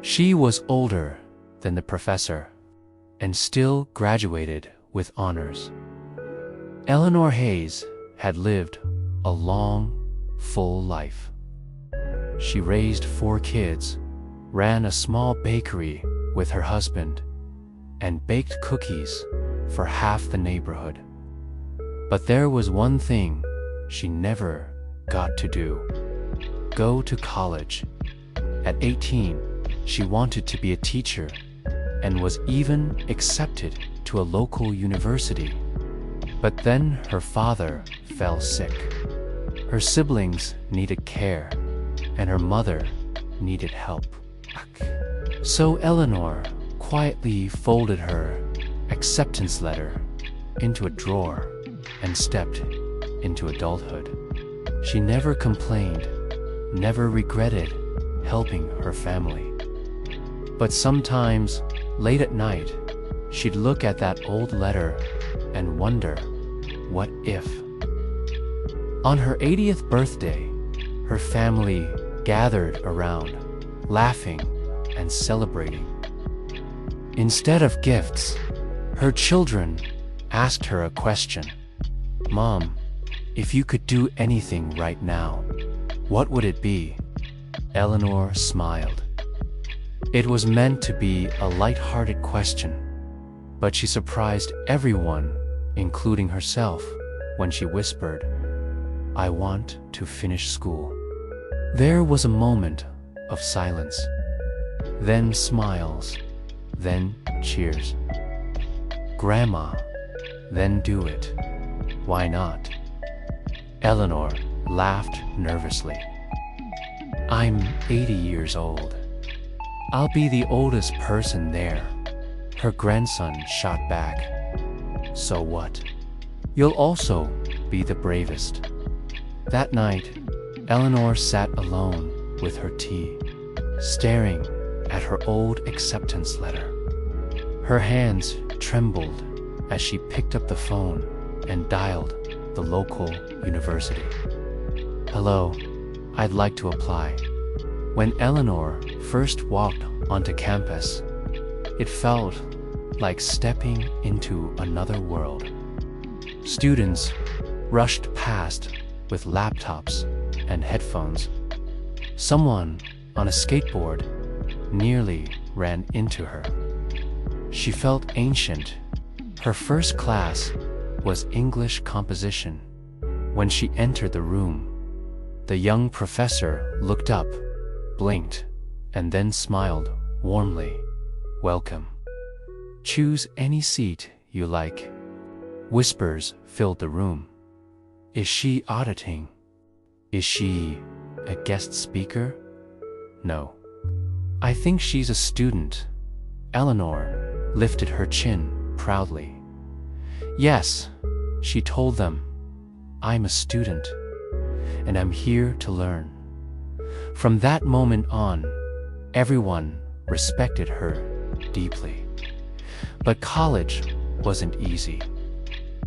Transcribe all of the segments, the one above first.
She was older than the professor and still graduated with honors. Eleanor Hayes had lived a long, full life. She raised 4 kids, ran a small bakery with her husband, and baked cookies for half the neighborhood. But there was one thing she never got to do: go to college. At 18, she wanted to be a teacher and was even accepted to a local university. But then her father fell sick. Her siblings needed care, and her mother needed help. So Eleanor quietly folded her acceptance letter into a drawer and stepped into adulthood. She never complained, never regretted helping her family. But sometimes, late at night, she'd look at that old letter and wonder, what if? On her 80th birthday, her family gathered around, laughing and celebrating. Instead of gifts, her children asked her a question. "Mom, if you could do anything right now, what would it be?" Eleanor smiled. It was meant to be a light-hearted question, but she surprised everyone, including herself, when she whispered, "I want to finish school." There was a moment of silence, then smiles, then cheers. "Grandma, then do it. Why not?" Eleanor laughed nervously. "I'm 80 years old. I'll be the oldest person there." Her grandson shot back, "So what? You'll also be the bravest." That night, Eleanor sat alone with her tea, staring at her old acceptance letter. Her hands trembled as she picked up the phone and dialed the local university. "Hello, I'd like to apply." When Eleanor first walked onto campus, it felt like stepping into another world. Students rushed past with laptops and headphones. Someone on a skateboard nearly ran into her. She felt ancient. Her first class was English composition. When she entered the room, the young professor looked up, blinked, and then smiled warmly. "Welcome. Choose any seat you like." Whispers filled the room. Is she auditing? Is she a guest speaker? No. I think she's a student. Eleanor lifted her chin proudly. Yes, she told them, I'm a student, and I'm here to learn. From that moment on, everyone respected her deeply. But college wasn't easy.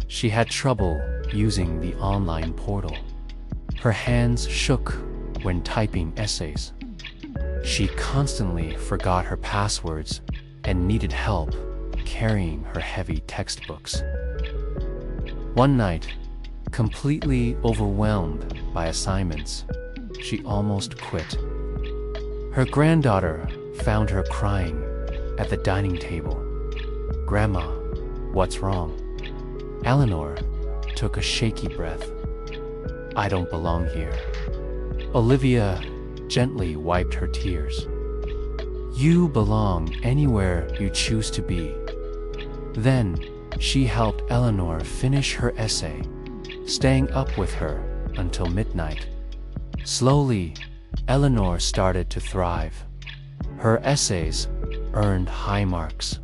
She had trouble using the online portal. Her hands shook when typing essays. She constantly forgot her passwords and needed help carrying her heavy textbooks. One night, completely overwhelmed by assignments, she almost quit. Her granddaughter found her crying at the dining table. "Grandma, what's wrong?" Eleanor took a shaky breath. "I don't belong here." Olivia gently wiped her tears. "You belong anywhere you choose to be." Then she helped Eleanor finish her essay, staying up with her until midnight. Slowly, Eleanor started to thrive. Her essays earned high marks.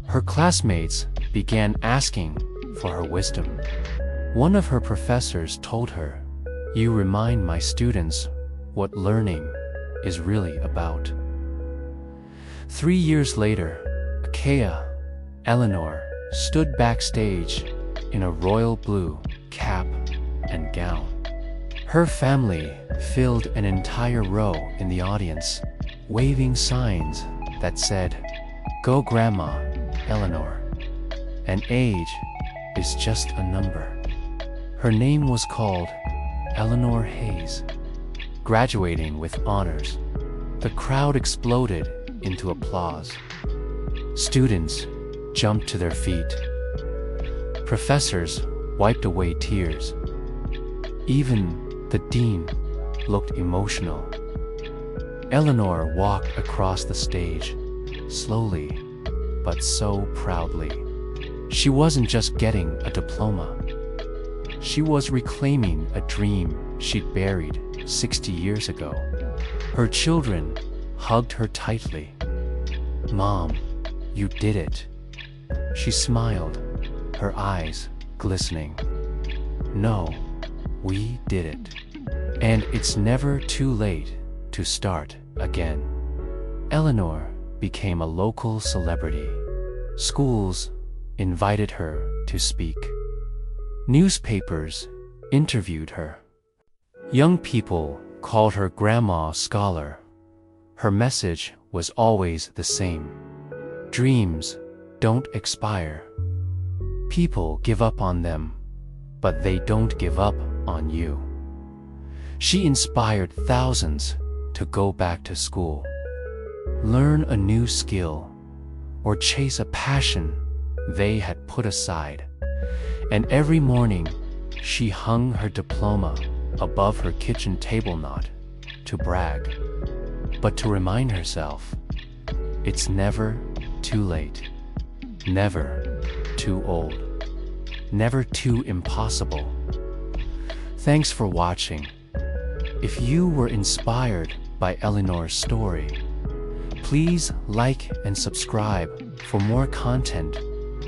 Her classmates began asking for her wisdom. One of her professors told her, "You remind my students what learning is really about." 3 years later, Achaia, Eleanor, stood backstage in a royal blue cap and gown. Her family filled an entire row in the audience, waving signs that said, "Go Grandma, Eleanor," and age is just a number. Her name was called Eleanor Hayes. Graduating with honors, the crowd exploded into applause. Students jumped to their feet. Professors wiped away tears. Even the dean looked emotional. Eleanor walked across the stage, slowly, but so proudly. She wasn't just getting a diploma. She was reclaiming a dream she'd buried 60 years ago. Her children hugged her tightly. "Mom, you did it." She smiled, her eyes glistening. "No, we did it. And it's never too late to start again." Eleanor became a local celebrity. Schools invited her to speak. Newspapers interviewed her. Young people called her Grandma Scholar. Her message was always the same. Dreams don't expire. People give up on them, but they don't give up on you. She inspired thousands to go back to school, learn a new skill, or chase a passion they had put aside. And every morning, she hung her diploma above her kitchen table, not to brag, but to remind herself, it's never too late, never too old, never too impossible. Thanks for watching. If you were inspired by Eleanor's story, please like and subscribe for more content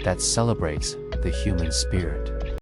that celebrates the human spirit.